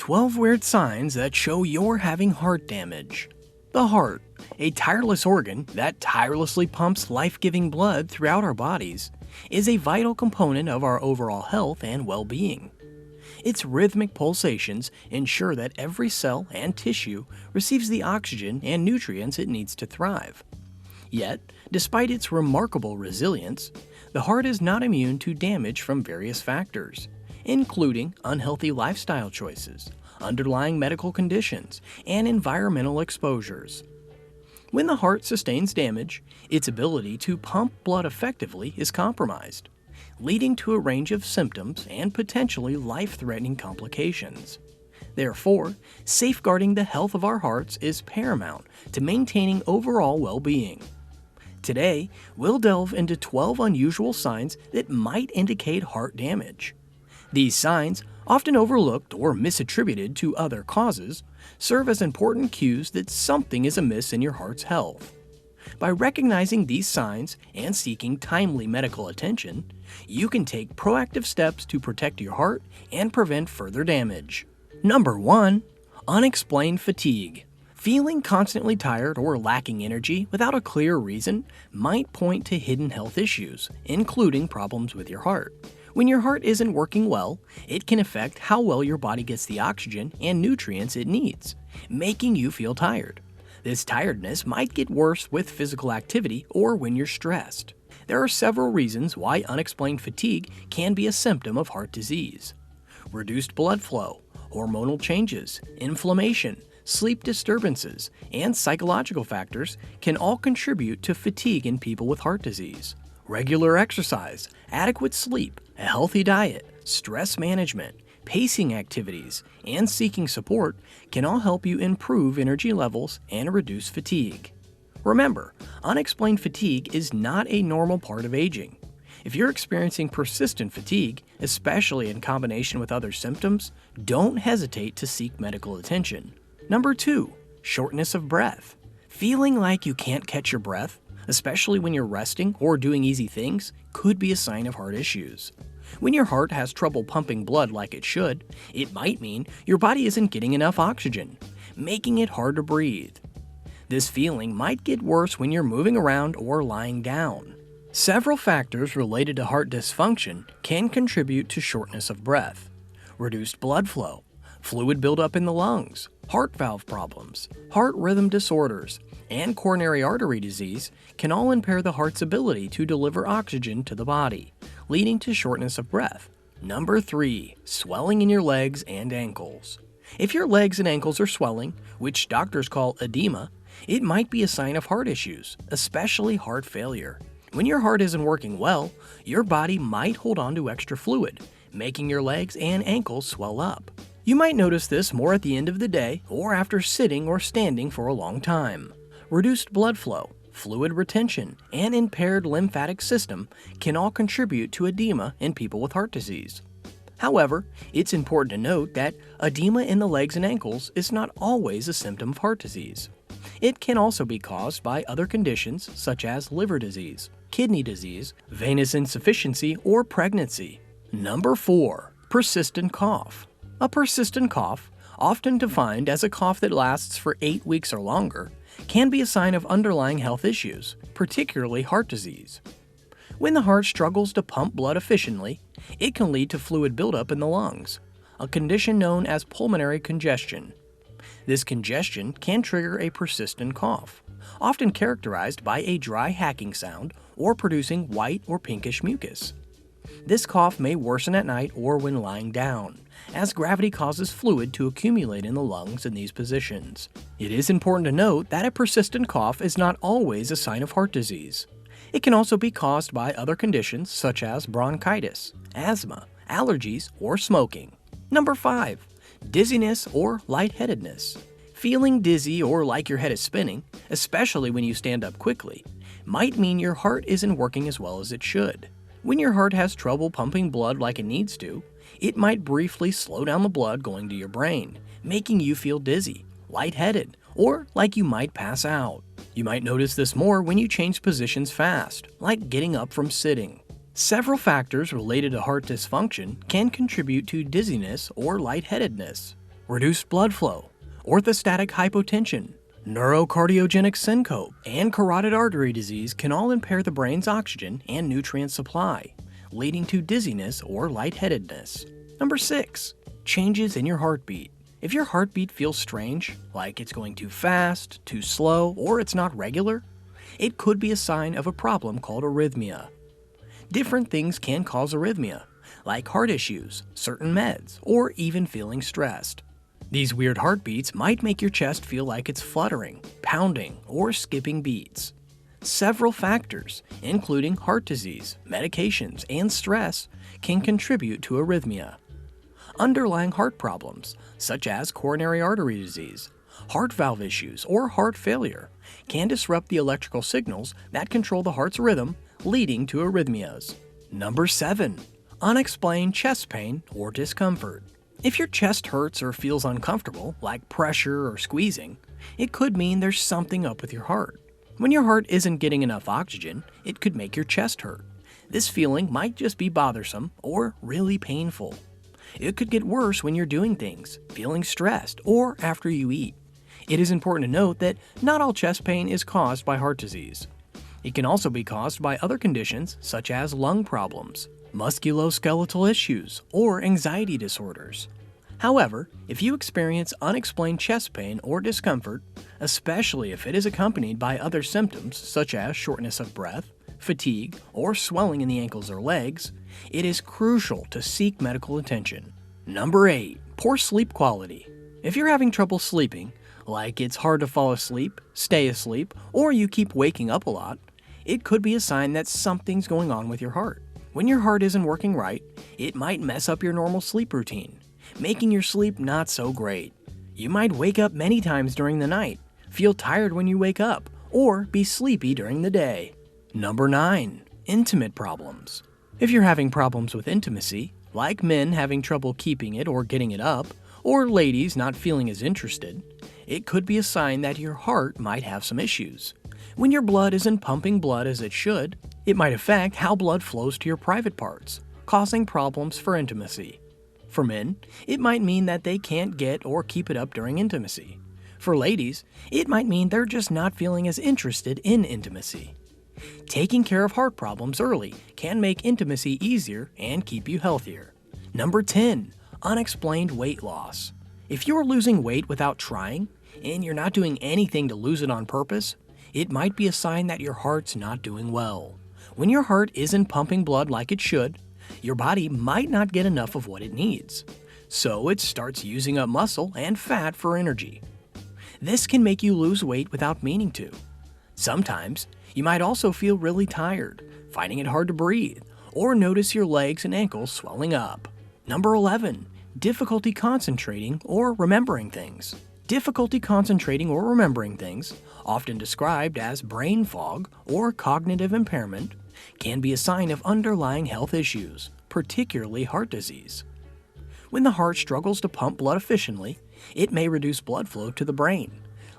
12 weird signs that show you're having heart damage. The heart, a tireless organ that tirelessly pumps life-giving blood throughout our bodies, is a vital component of our overall health and well-being. Its rhythmic pulsations ensure that every cell and tissue receives the oxygen and nutrients it needs to thrive. Yet, despite its remarkable resilience, the heart is not immune to damage from various factors, including unhealthy lifestyle choices, underlying medical conditions, and environmental exposures. When the heart sustains damage, its ability to pump blood effectively is compromised, leading to a range of symptoms and potentially life-threatening complications. Therefore, safeguarding the health of our hearts is paramount to maintaining overall well-being. Today, we'll delve into 12 unusual signs that might indicate heart damage. These signs, often overlooked or misattributed to other causes, serve as important cues that something is amiss in your heart's health. By recognizing these signs and seeking timely medical attention, you can take proactive steps to protect your heart and prevent further damage. Number 1. Unexplained fatigue. Feeling constantly tired or lacking energy without a clear reason might point to hidden health issues, including problems with your heart. When your heart isn't working well, it can affect how well your body gets the oxygen and nutrients it needs, making you feel tired. This tiredness might get worse with physical activity or when you're stressed. There are several reasons why unexplained fatigue can be a symptom of heart disease. Reduced blood flow, hormonal changes, inflammation, sleep disturbances, and psychological factors can all contribute to fatigue in people with heart disease. Regular exercise, adequate sleep, a healthy diet, stress management, pacing activities, and seeking support can all help you improve energy levels and reduce fatigue. Remember, unexplained fatigue is not a normal part of aging. If you're experiencing persistent fatigue, especially in combination with other symptoms, don't hesitate to seek medical attention. Number 2. Shortness of breath. Feeling like you can't catch your breath, especially when you're resting or doing easy things, could be a sign of heart issues. When your heart has trouble pumping blood like it should, it might mean your body isn't getting enough oxygen, making it hard to breathe. This feeling might get worse when you're moving around or lying down. Several factors related to heart dysfunction can contribute to shortness of breath. Reduced blood flow, fluid buildup in the lungs, heart valve problems, heart rhythm disorders, and coronary artery disease can all impair the heart's ability to deliver oxygen to the body, leading to shortness of breath. Number 3. Swelling in your legs and ankles. If your legs and ankles are swelling, which doctors call edema, it might be a sign of heart issues, especially heart failure. When your heart isn't working well, your body might hold on to extra fluid, making your legs and ankles swell up. You might notice this more at the end of the day or after sitting or standing for a long time. Reduced blood flow, fluid retention, and impaired lymphatic system can all contribute to edema in people with heart disease. However, it's important to note that edema in the legs and ankles is not always a symptom of heart disease. It can also be caused by other conditions such as liver disease, kidney disease, venous insufficiency, or pregnancy. Number 4. Persistent cough. A persistent cough, often defined as a cough that lasts for 8 weeks or longer, can be a sign of underlying health issues, particularly heart disease. When the heart struggles to pump blood efficiently, it can lead to fluid buildup in the lungs, a condition known as pulmonary congestion. This congestion can trigger a persistent cough, often characterized by a dry hacking sound or producing white or pinkish mucus. This cough may worsen at night or when lying down, as gravity causes fluid to accumulate in the lungs in these positions. It is important to note that a persistent cough is not always a sign of heart disease. It can also be caused by other conditions such as bronchitis, asthma, allergies, or smoking. Number 5. Dizziness or lightheadedness. Feeling dizzy or like your head is spinning, especially when you stand up quickly, might mean your heart isn't working as well as it should. When your heart has trouble pumping blood like it needs to, it might briefly slow down the blood going to your brain, making you feel dizzy, lightheaded, or like you might pass out. You might notice this more when you change positions fast, like getting up from sitting. Several factors related to heart dysfunction can contribute to dizziness or lightheadedness. reduced blood flow, orthostatic hypotension, neurocardiogenic syncope, and carotid artery disease can all impair the brain's oxygen and nutrient supply, leading to dizziness or lightheadedness. Number 6. Changes in your heartbeat. If your heartbeat feels strange, like it's going too fast, too slow, or it's not regular, it could be a sign of a problem called arrhythmia. Different things can cause arrhythmia, like heart issues, certain meds, or even feeling stressed. These weird heartbeats might make your chest feel like it's fluttering, pounding, or skipping beats. Several factors, including heart disease, medications, and stress, can contribute to arrhythmia. Underlying heart problems, such as coronary artery disease, heart valve issues, or heart failure, can disrupt the electrical signals that control the heart's rhythm, leading to arrhythmias. Number 7. Unexplained chest pain or discomfort. If your chest hurts or feels uncomfortable, like pressure or squeezing, it could mean there's something up with your heart. When your heart isn't getting enough oxygen, it could make your chest hurt. This feeling might just be bothersome or really painful. It could get worse when you're doing things, feeling stressed, or after you eat. It is important to note that not all chest pain is caused by heart disease. It can also be caused by other conditions such as lung problems, musculoskeletal issues, or anxiety disorders. However, if you experience unexplained chest pain or discomfort, especially if it is accompanied by other symptoms such as shortness of breath, fatigue, or swelling in the ankles or legs, it is crucial to seek medical attention. Number 8. Poor sleep quality. If you're having trouble sleeping, like it's hard to fall asleep, stay asleep, or you keep waking up a lot, it could be a sign that something's going on with your heart. When your heart isn't working right, it might mess up your normal sleep routine, making your sleep not so great. You might wake up many times during the night, feel tired when you wake up, or be sleepy during the day. Number 9. Intimate problems. If you're having problems with intimacy, like men having trouble keeping it or getting it up, or ladies not feeling as interested, it could be a sign that your heart might have some issues. When your blood isn't pumping blood as it should, it might affect how blood flows to your private parts, causing problems for intimacy. For men, it might mean that they can't get or keep it up during intimacy. For ladies, it might mean they're just not feeling as interested in intimacy. Taking care of heart problems early can make intimacy easier and keep you healthier. Number 10. Unexplained weight loss. If you're losing weight without trying, and you're not doing anything to lose it on purpose, it might be a sign that your heart's not doing well. When your heart isn't pumping blood like it should, your body might not get enough of what it needs. So it starts using up muscle and fat for energy. This can make you lose weight without meaning to. Sometimes, you might also feel really tired, finding it hard to breathe, or notice your legs and ankles swelling up. Number 11. Difficulty concentrating or remembering things. Difficulty concentrating or remembering things, often described as brain fog or cognitive impairment, can be a sign of underlying health issues, particularly heart disease. When the heart struggles to pump blood efficiently, it may reduce blood flow to the brain,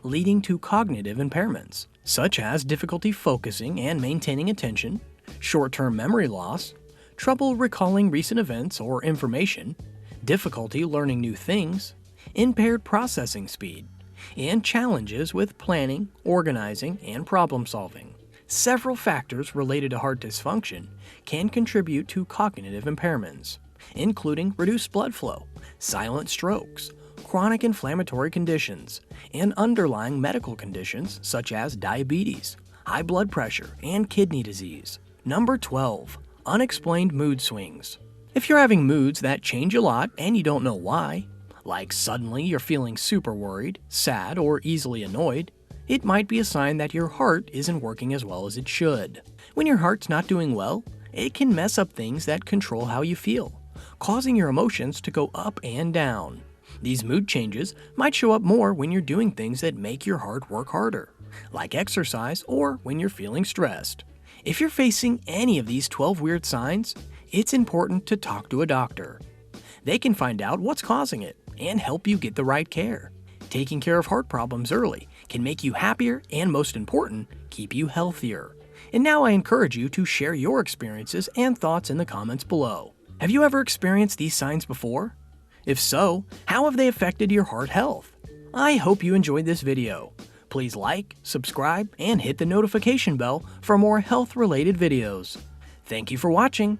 leading to cognitive impairments, such as difficulty focusing and maintaining attention, short-term memory loss, trouble recalling recent events or information, difficulty learning new things, impaired processing speed, and challenges with planning, organizing, and problem solving. Several factors related to heart dysfunction can contribute to cognitive impairments, including reduced blood flow, silent strokes, chronic inflammatory conditions, and underlying medical conditions such as diabetes, high blood pressure, and kidney disease. Number 12. Unexplained mood swings. If you're having moods that change a lot and you don't know why, like suddenly you're feeling super worried, sad, or easily annoyed, it might be a sign that your heart isn't working as well as it should. When your heart's not doing well, it can mess up things that control how you feel, causing your emotions to go up and down. These mood changes might show up more when you're doing things that make your heart work harder, like exercise or when you're feeling stressed. If you're facing any of these 12 weird signs, it's important to talk to a doctor. They can find out what's causing it and help you get the right care. Taking care of heart problems early can make you happier and, most important, keep you healthier. And now I encourage you to share your experiences and thoughts in the comments below. Have you ever experienced these signs before? If so, how have they affected your heart health? I hope you enjoyed this video. Please like, subscribe, and hit the notification bell for more health-related videos. Thank you for watching.